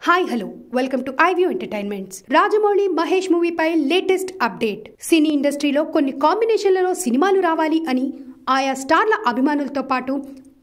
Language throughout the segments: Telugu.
Hi hello welcome to iView entertainments. Rajamouli Mahesh మూవీపై లేటెస్ట్ అప్డేట్. సినీ ఇండస్ట్రీలో కొన్ని కాంబినేషన్లలో సినిమాలు రావాలి అని ఆయా స్టార్ల అభిమానులతో పాటు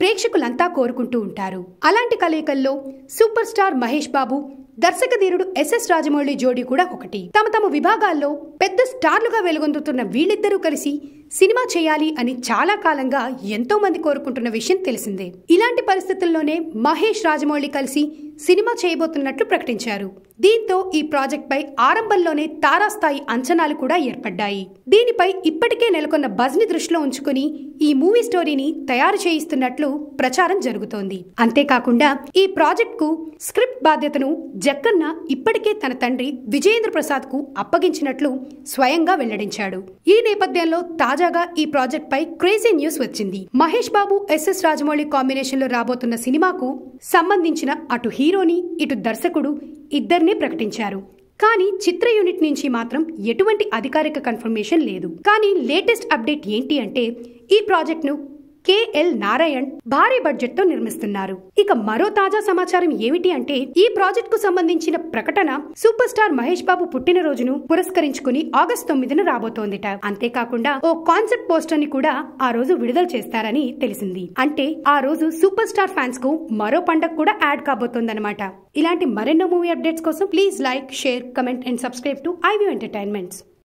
ప్రేక్షకులంతా కోరుకుంటూ ఉంటారు. అలాంటి కలయికల్లో super star Mahesh Babu, దర్శకధీరుడు SS Rajamouli జోడీ కూడా ఒకటి. తమ విభాగాల్లో పెద్ద స్టార్లుగా వెలుగొందుతున్న వీళ్ళిద్దరూ కలిసి సినిమా చేయాలి అని చాలా కాలంగా ఎంతో మంది కోరుకుంటున్న విషయం తెలిసిందే. ఇలాంటి పరిస్థితుల్లోనే మహేష్ రాజమౌళి కలిసి సినిమా చేయబోతున్నట్లు ప్రకటించారు. దీంతో ఈ ప్రాజెక్ట్ పై ఆరంభంలోనే తారాస్థాయి అంచనాలు కూడా ఏర్పడ్డాయి. దీనిపై ఇప్పటికే నెలకొన్న బజ్ ని దృష్టిలో ఉంచుకుని ఈ మూవీ స్టోరీని తయారు చేయిస్తున్నట్లు ప్రచారం జరుగుతోంది. అంతేకాకుండా ఈ ప్రాజెక్ట్ కు స్క్రిప్ట్ బాధ్యతను జక్కన్న ఇప్పటికే తన తండ్రి విజయేంద్ర ప్రసాద్ కు అప్పగించినట్లు స్వయంగా వెల్లడించాడు. ఈ నేపథ్యంలో తాజాగా ఈ ప్రాజెక్ట్ పై క్రేజీ న్యూస్ వచ్చింది. మహేష్ బాబు, ఎస్ఎస్ రాజమౌళి కాంబినేషన్ లో రాబోతున్న సినిమాకు సంబంధించిన అటు హీరోని ఇటు దర్శకుడు ఇద్దరిని ప్రకటించారు. కానీ చిత్ర యూనిట్ నుంచి మాత్రం ఎటువంటి అధికారిక కన్ఫర్మేషన్ లేదు. కానీ లేటెస్ట్ అప్డేట్ ఏంటి అంటే ఈ ప్రాజెక్ట్ ను కేఎల్ నారాయణ్ భారీ బడ్జెట్ తో నిర్మిస్తున్నారు. ఇక మరో తాజా సమాచారం ఏమిటి అంటే ఈ ప్రాజెక్ట్ కు సంబంధించిన ప్రకటన సూపర్ స్టార్ మహేష్ బాబు పుట్టినరోజును పురస్కరించుకుని ఆగస్టు 9న రాబోతోందిట. అంతేకాకుండా ఓ కాన్సెప్ట్ పోస్టర్ ని కూడా ఆ రోజు విడుదల చేస్తారని తెలిసింది. అంటే ఆ రోజు సూపర్ స్టార్ ఫ్యాన్స్ కు మరో పండగ కూడా యాడ్ కాబోతోందన్నమాట. ఇలాంటి మరెన్నో మూవీ అప్డేట్స్ కోసం please like, share, comment and subscribe to iView entertainments.